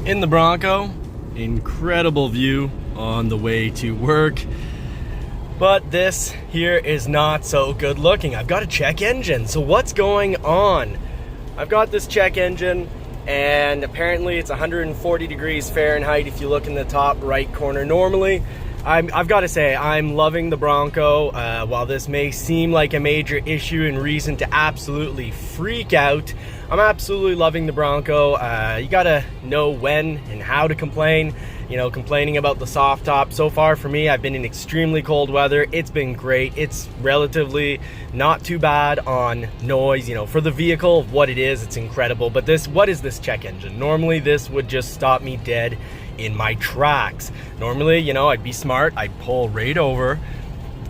in the Bronco. Incredible view on the way to work. But this here is not so good looking. I've got a check engine. So what's going on? I've got this check engine and apparently it's 140 degrees Fahrenheit if you look in the top right corner. Normally, I've got to say, I'm loving the Bronco. While this may seem like a major issue and reason to absolutely freak out, I'm absolutely loving the Bronco. You gotta know when and how to complain. You know, complaining about the soft top. So far for me, I've been in extremely cold weather. It's been great. It's relatively not too bad on noise. You know, for the vehicle, what it is, it's incredible. But what is this check engine? Normally, this would just stop me dead in my tracks. Normally, you know, I'd be smart. I'd pull right over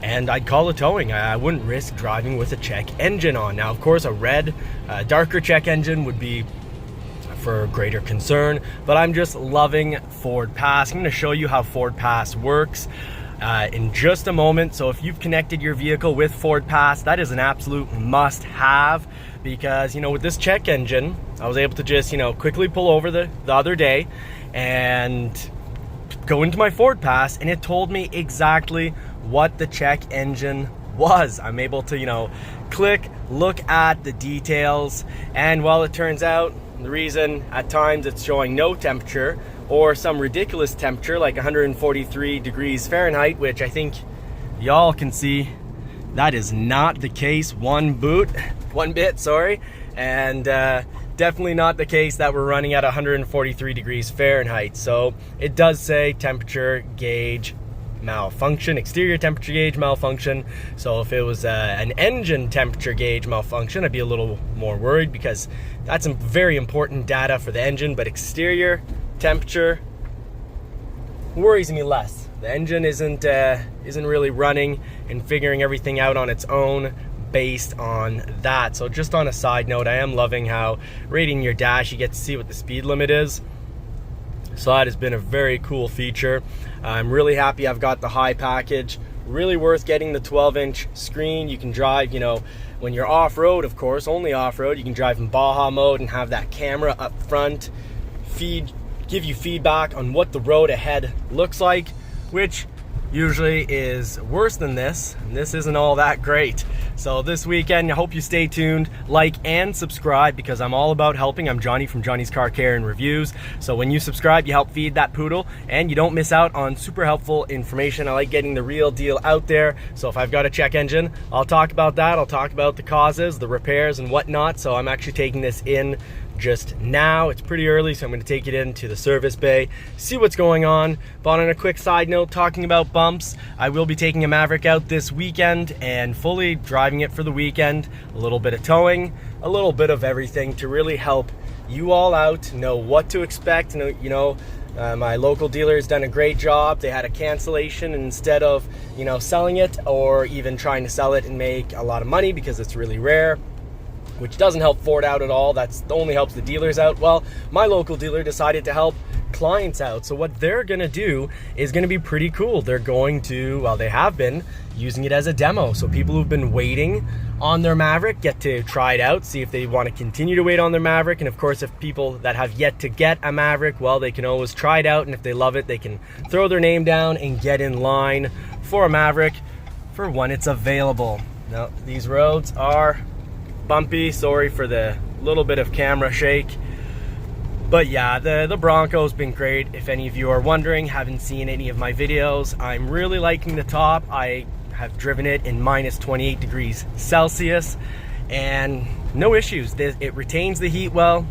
and I'd call a towing. I wouldn't risk driving with a check engine on. Now, of course, a red, darker check engine would be for greater concern, but I'm just loving Ford Pass. I'm going to show you how Ford Pass works in just a moment. So if you've connected your vehicle with Ford Pass, that is an absolute must-have, because, you know, with this check engine, I was able to just, you know, quickly pull over the other day and go into my Ford Pass, and it told me exactly what the check engine was. I'm able to, you know, click, look at the details, and while it turns out the reason at times it's showing no temperature or some ridiculous temperature like 143 degrees Fahrenheit, which I think y'all can see that is not the case one bit, sorry, and definitely not the case that we're running at 143 degrees Fahrenheit. So it does say temperature gauge malfunction, exterior temperature gauge malfunction. So if it was an engine temperature gauge malfunction, I'd be a little more worried, because that's some very important data for the engine. But exterior temperature worries me less. The engine isn't really running and figuring everything out on its own based on that. So just on a side note, I am loving how right in your dash you get to see what the speed limit is. So that has been a very cool feature. I'm really happy I've got the high package. Really worth getting the 12-inch screen. You can drive, you know, when you're off-road, of course, only off-road, you can drive in Baja mode and have that camera up front give you feedback on what the road ahead looks like, which usually is worse than this, and this isn't all that great. So this weekend, I hope you stay tuned, like and subscribe, because I'm all about helping. I'm Johnny from Johnny's Car Care and Reviews. So when you subscribe, you help feed that poodle, and you don't miss out on super helpful information. I like getting the real deal out there. So if I've got a check engine, I'll talk about that. I'll talk about the causes, the repairs, and whatnot. So I'm actually taking this in just now. It's pretty early, so I'm going to take it into the service bay, see what's going on. But on a quick side note, talking about bumps, I will be taking a Maverick out this weekend and fully driving it for the weekend. A little bit of towing, a little bit of everything to really help you all out, know what to expect. You know, my local dealer has done a great job. They had a cancellation, and instead of, you know, selling it or even trying to sell it and make a lot of money, because it's really rare, which doesn't help Ford out at all, that's only helps the dealers out. Well, my local dealer decided to help clients out. So what they're gonna do is gonna be pretty cool. They're going to, well, they have been using it as a demo. So people who've been waiting on their Maverick get to try it out, see if they want to continue to wait on their Maverick. And of course, if people that have yet to get a Maverick, well, they can always try it out, and if they love it, they can throw their name down and get in line for a Maverick for when it's available. Now, these roads are bumpy. Sorry for the little bit of camera shake, but yeah, the Bronco's been great. If any of you are wondering, haven't seen any of my videos, I'm really liking the top. I have driven it in minus 28 degrees Celsius and no issues. It retains the heat well.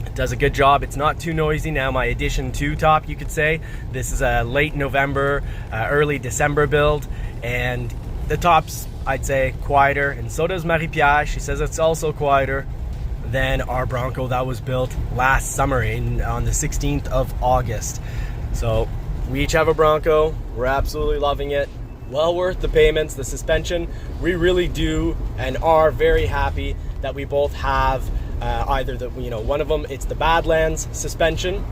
It does a good job. It's not too noisy. Now, my Edition 2 top, you could say, this is a late November, early December build, and the top's, I'd say, quieter, and so does Marie-Pierre. She says it's also quieter than our Bronco that was built last summer on the 16th of August. So we each have a Bronco. We're absolutely loving it. Well worth the payments, the suspension. We really do and are very happy that we both have either the, you know, one of them, it's the Badlands suspension,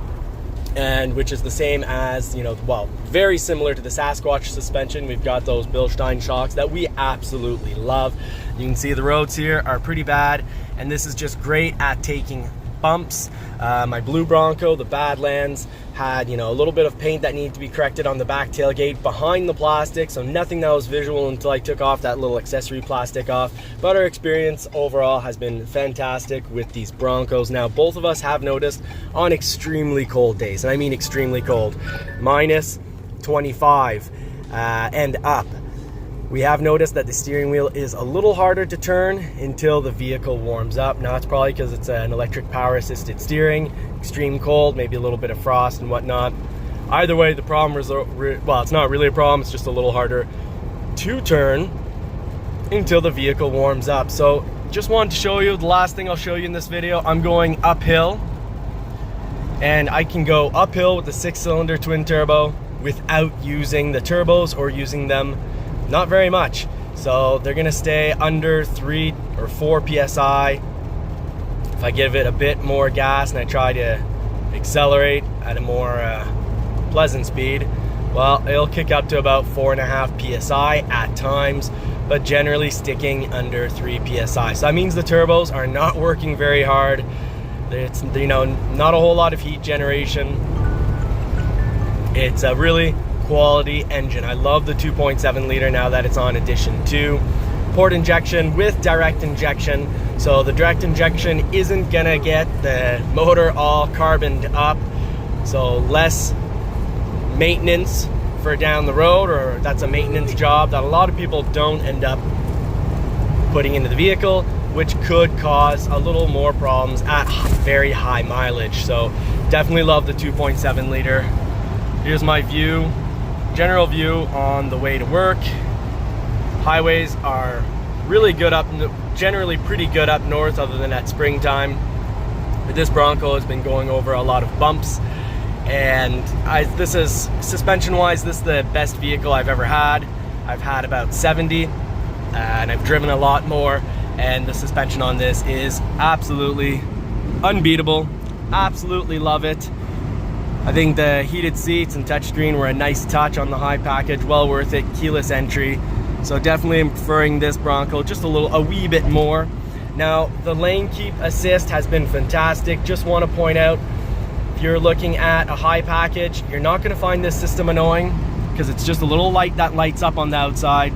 and which is the same as, you know, well, very similar to the Sasquatch suspension. We've got those Bilstein shocks that we absolutely love. You can see the roads here are pretty bad, and this is just great at taking bumps. My blue Bronco, the Badlands, had, a little bit of paint that needed to be corrected on the back tailgate behind the plastic, so nothing that was visual until I took off that little accessory plastic off. But our experience overall has been fantastic with these Broncos. Now, both of us have noticed on extremely cold days, and I mean extremely cold, minus 25 and up, we have noticed that the steering wheel is a little harder to turn until the vehicle warms up. Now, that's probably because it's an electric power assisted steering, extreme cold, maybe a little bit of frost and whatnot. Either way, the problem is, well, it's not really a problem, it's just a little harder to turn until the vehicle warms up. So just wanted to show you, the last thing I'll show you in this video, I'm going uphill, and I can go uphill with the 6-cylinder twin turbo without using the turbos or using them not very much. So they're gonna stay under 3 or 4 PSI. If I give it a bit more gas and I try to accelerate at a more pleasant speed, well, it'll kick up to about 4.5 PSI at times, but generally sticking under 3 PSI. So that means the turbos are not working very hard. It's, not a whole lot of heat generation. It's a really quality engine. I love the 2.7 liter now that it's on Edition 2. Port injection with direct injection. So the direct injection isn't gonna get the motor all carboned up. So less maintenance for down the road, or that's a maintenance job that a lot of people don't end up putting into the vehicle, which could cause a little more problems at very high mileage. So definitely love the 2.7 liter. Here's my view. General view on the way to work. Highways are really good generally pretty good up north, other than at springtime. But this Bronco has been going over a lot of bumps, and this is, suspension-wise, this is the best vehicle I've ever had. I've had about 70, and I've driven a lot more, and the suspension on this is absolutely unbeatable. Absolutely love it. I think the heated seats and touchscreen were a nice touch on the high package, well worth it, keyless entry. So definitely am preferring this Bronco just a wee bit more. Now, the lane keep assist has been fantastic. Just want to point out, if you're looking at a high package, you're not going to find this system annoying, because it's just a little light that lights up on the outside.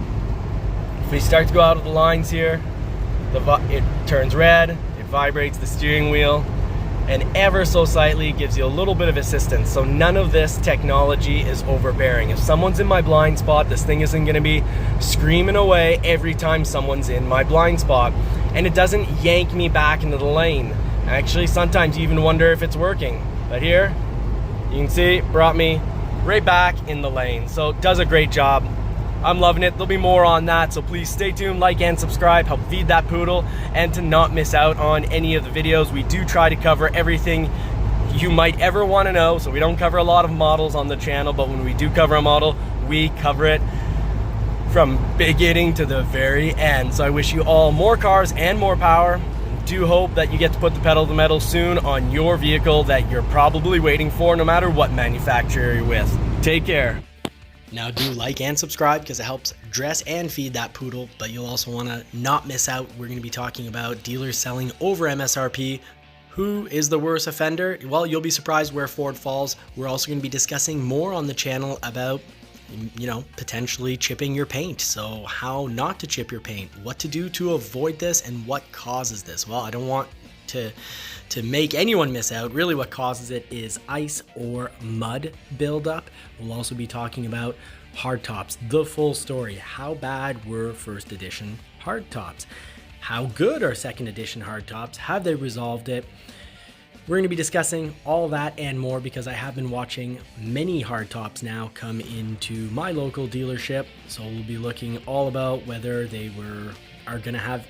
If we start to go out of the lines here, it turns red, it vibrates the steering wheel, and ever so slightly gives you a little bit of assistance. So none of this technology is overbearing. If someone's in my blind spot, this thing isn't gonna be screaming away every time someone's in my blind spot. And it doesn't yank me back into the lane. Actually, sometimes you even wonder if it's working. But here, you can see, it brought me right back in the lane. So it does a great job. I'm loving it. There'll be more on that, so please stay tuned, like and subscribe, help feed that poodle, and to not miss out on any of the videos. We do try to cover everything you might ever want to know, so we don't cover a lot of models on the channel, but when we do cover a model, we cover it from beginning to the very end. So I wish you all more cars and more power. Do hope that you get to put the pedal to the metal soon on your vehicle that you're probably waiting for, no matter what manufacturer you're with. Take care. Now do like and subscribe, because it helps dress and feed that poodle, but you'll also want to not miss out. We're going to be talking about dealers selling over MSRP. Who is the worst offender? Well, you'll be surprised where Ford falls. We're also going to be discussing more on the channel about, potentially chipping your paint. So how not to chip your paint, what to do to avoid this, and what causes this. Well, I don't want to make anyone miss out. Really what causes it is ice or mud buildup. We'll also be talking about hardtops, the full story. How bad were first edition hardtops? How good are second edition hardtops? Have they resolved it? We're going to be discussing all that and more, because I have been watching many hardtops now come into my local dealership. So we'll be looking all about whether they are going to have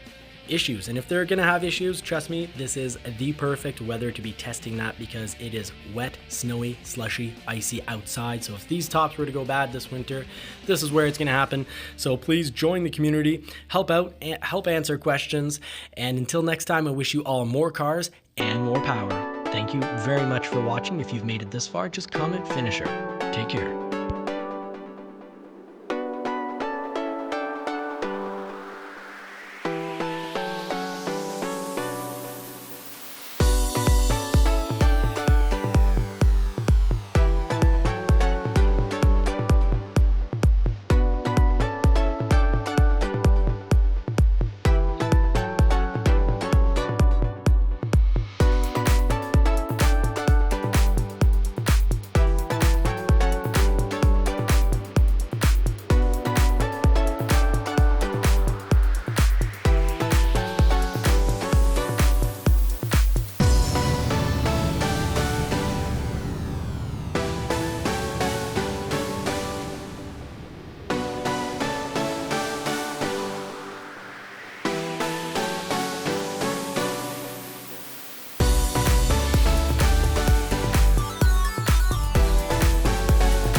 issues, and if they're gonna have issues, trust me, this is the perfect weather to be testing that, because it is wet, snowy, slushy, icy outside. So if these tops were to go bad this winter, this is where it's gonna happen. So please join the community, help out, help answer questions, and until next time, I wish you all more cars and more power. Thank you very much for watching. If you've made it this far, just comment finisher. Take care.